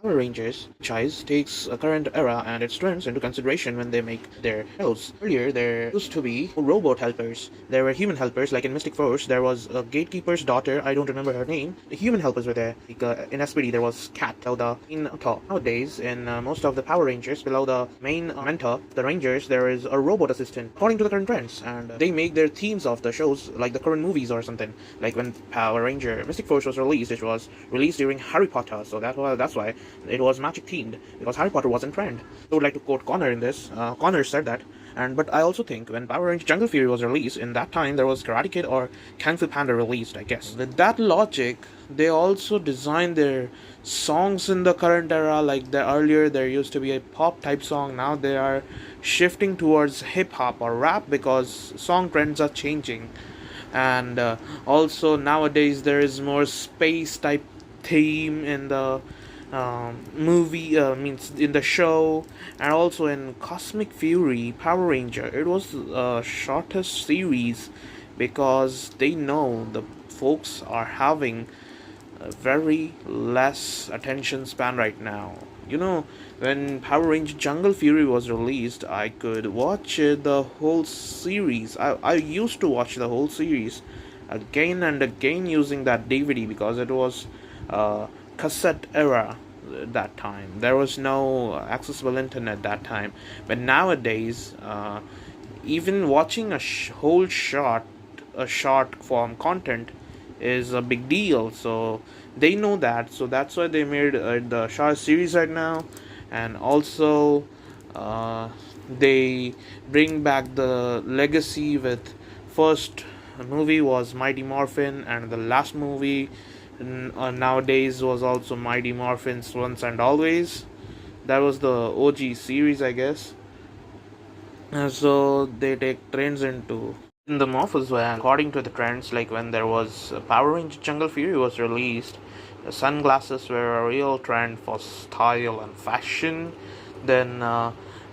Power Rangers franchise takes a current era and its trends into consideration when they make their shows. Earlier, there used to be robot helpers. There were human helpers, like in Mystic Force, there was a gatekeeper's daughter, I don't remember her name. The human helpers were there. Like, in SPD, there was Cat, below the main mentor. Nowadays, in most of the Power Rangers, below the main mentor, the Rangers, there is a robot assistant, according to the current trends. And they make their themes of the shows, like the current movies or something. Like when Power Ranger Mystic Force was released, it was released during Harry Potter, so that's why it was magic themed, because Harry Potter was in trend. I would like to quote Connor in this. Connor said that. But I also think when Power Rangers Jungle Fury was released, in that time there was Karate Kid or Kung Fu Panda released, I guess. With that logic, they also designed their songs in the current era. Like earlier there used to be a pop type song, now they are shifting towards hip hop or rap because song trends are changing. And also nowadays there is more space type theme in the movie, means in the show. And also in Cosmic Fury Power Ranger, it was shortest series because they know the folks are having a very less attention span right now. When Power Ranger Jungle Fury was released, I could watch the whole series. I used to watch the whole series again and again using that DVD because it was cassette era that time. There was no accessible internet that time. But nowadays, even watching a short form content is a big deal. So they know that. So that's why they made the short series right now. And also, they bring back the legacy with first movie was Mighty Morphin, and the last movie nowadays was also Mighty Morphin's Once and Always. That was the OG series, I guess. So they take trends into in the Morphos were according to the trends. Like when there was Power Ranger Jungle Fury was released, the sunglasses were a real trend for style and fashion. Then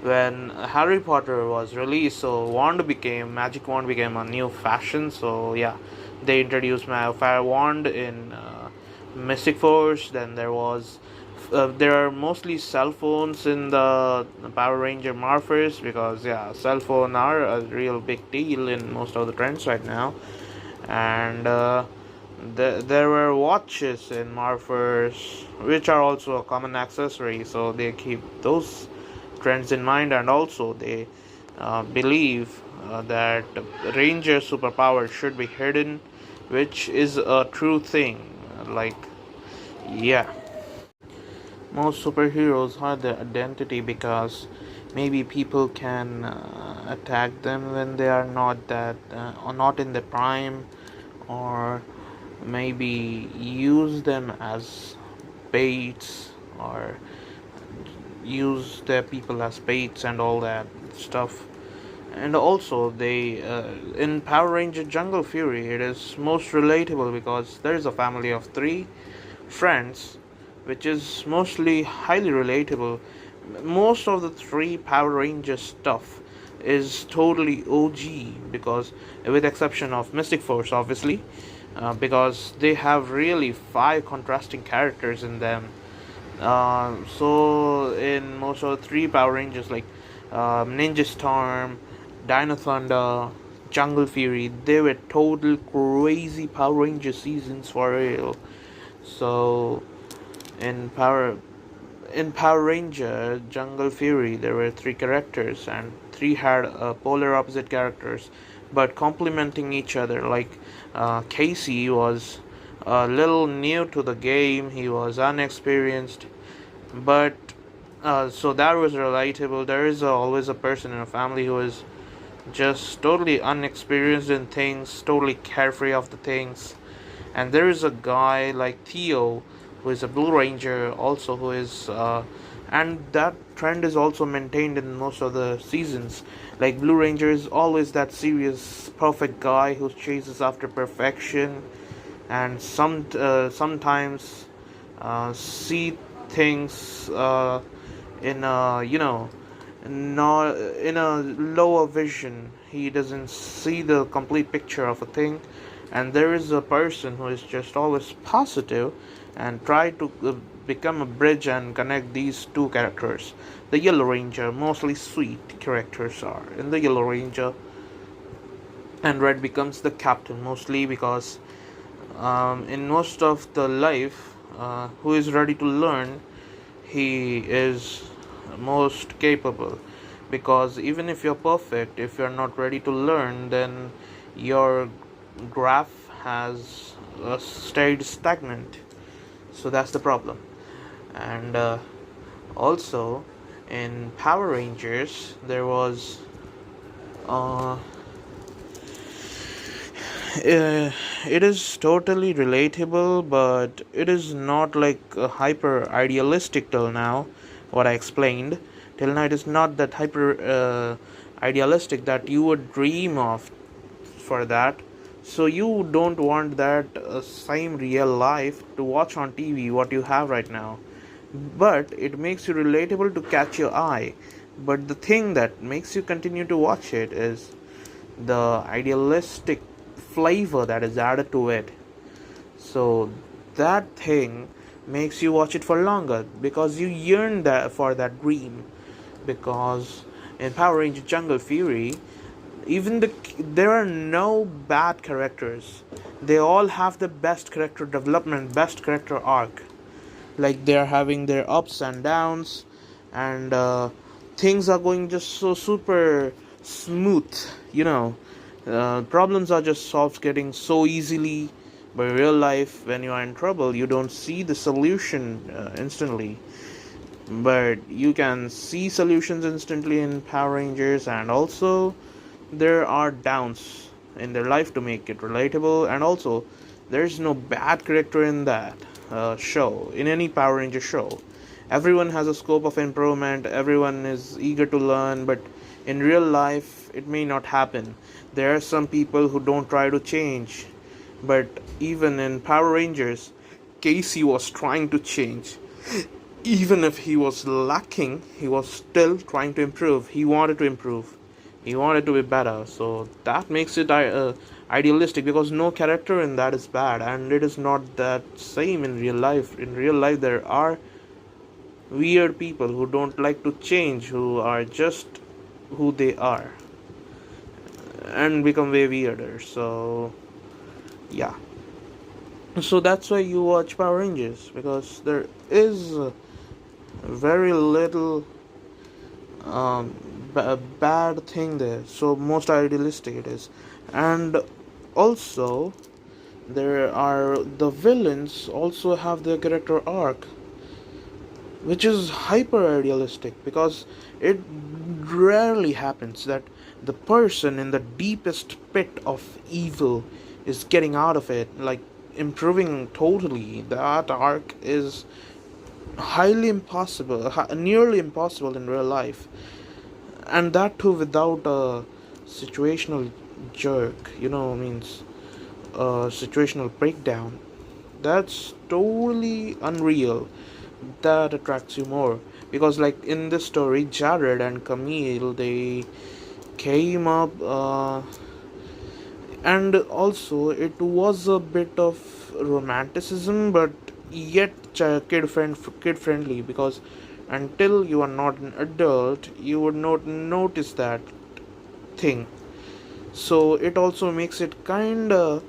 when Harry Potter was released, so magic wand became a new fashion. So yeah, they introduced fire wand in Mystic Force. Then there are mostly cell phones in the Power Ranger Morphers because yeah, cell phone are a real big deal in most of the trends right now. And there were watches in Morphers, which are also a common accessory, so they keep those trends in mind. And also they believe that Ranger superpower should be hidden, which is a true thing. Like, yeah, most superheroes hide their identity because maybe people can attack them when they are or not in the prime, or maybe use them as baits, or use their people as baits and all that stuff. And also they in Power Ranger Jungle Fury, it is most relatable because there is a family of 3 friends, which is mostly highly relatable. Most of the 3 Power Ranger stuff is totally OG, because with exception of Mystic Force, obviously, because they have really 5 contrasting characters in them. So in most of the 3 Power Rangers, like Ninja Storm, Dino Thunder, Jungle Fury, they were total crazy Power Ranger seasons for real. So in Power Ranger Jungle Fury, there were 3 characters, and 3 had polar opposite characters, but complementing each other. Like Casey was a little new to the game; he was unexperienced, but so that was relatable. There is always a person in a family who is just totally unexperienced in things, totally carefree of the things. And there is a guy like Theo, who is a Blue Ranger, also who is, and that trend is also maintained in most of the seasons. Like Blue Ranger is always that serious, perfect guy who chases after perfection, and sometimes see things in a not in a lower vision. He doesn't see the complete picture of a thing. And there is a person who is just always positive and try to become a bridge and connect these two characters. The Yellow Ranger, mostly sweet characters are in the Yellow Ranger, and Red becomes the captain mostly because in most of the life, who is ready to learn, he is most capable. Because even if you're perfect, if you're not ready to learn, then your graph has stayed stagnant. So that's the problem. And also, in Power Rangers, there was uh, it is totally relatable, but it is not like hyper idealistic till now. What I explained till now, it is not that hyper idealistic that you would dream of for that. So you don't want that same real life to watch on TV what you have right now, but it makes you relatable to catch your eye. But the thing that makes you continue to watch it is the idealistic flavor that is added to it. So that thing makes you watch it for longer because you yearn that for that dream. Because in Power Ranger Jungle Fury, even there are no bad characters. They all have the best character development, best character arc. Like they are having their ups and downs, and things are going just so super smooth. You know, problems are just solved getting so easily. But in real life, when you are in trouble, you don't see the solution instantly. But you can see solutions instantly in Power Rangers, and also there are downs in their life to make it relatable, and also there's no bad character in that show, in any Power Ranger show. Everyone has a scope of improvement, everyone is eager to learn, but in real life it may not happen. There are some people who don't try to change, but even in Power Rangers, Casey was trying to change. Even if he was lacking, he was still trying to improve. He wanted to improve. He wanted to be better. So that makes it idealistic, because no character in that is bad, and it is not that same in real life. In real life, there are weird people who don't like to change, who are just who they are, and become way weirder. So yeah. So that's why you watch Power Rangers, because there is very little um, bad thing there. So most idealistic it is. And also there are the villains also have their character arc, which is hyper idealistic, because it rarely happens that the person in the deepest pit of evil is getting out of it, like improving totally. That arc is highly impossible, nearly impossible in real life, and that too without a situational jerk, means a situational breakdown. That's totally unreal. That attracts you more, because like in this story, Jared and Camille, they came up, and also it was a bit of romanticism, but yet kid friendly, because until you are not an adult you would not notice that thing. So it also makes it kind of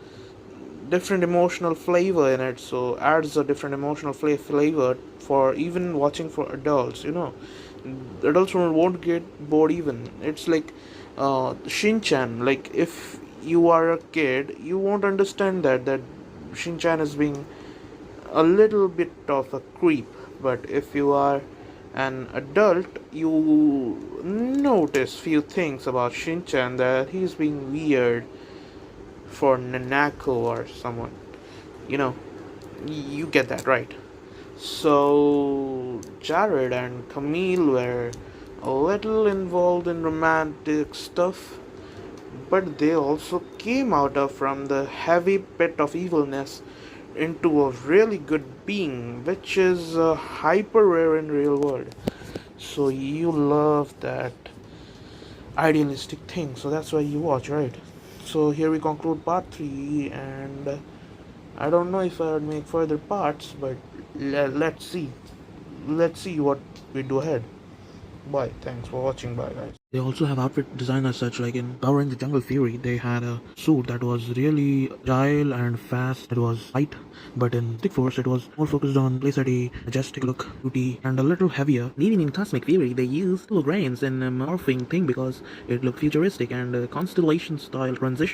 different emotional flavor in it, so adds a different emotional flavor for even watching for adults. Adults won't get bored. Even it's like Shinchan. Like if you are a kid, you won't understand that Shinchan is being a little bit of a creep, but if you are an adult, you notice few things about Shinchan, that he's being weird for Nanako or someone. You know, you get that, right? So Jared and Camille were a little involved in romantic stuff, but they also came out of from the heavy pit of evilness into a really good being, which is hyper rare in real world. So you love that idealistic thing, so that's why you watch, right? So here we conclude part 3, and I don't know if I would make further parts, but Let's see what we do ahead. Bye. Thanks for watching. Bye, guys. They also have outfit design as such, like in Power Rangers Jungle Fury, they had a suit that was really agile and fast. It was light, but in Stick Force, it was more focused on play-steady, majestic look, beauty, and a little heavier. And even in Cosmic Fury, they used holograms and a morphing thing because it looked futuristic and a constellation-style transition.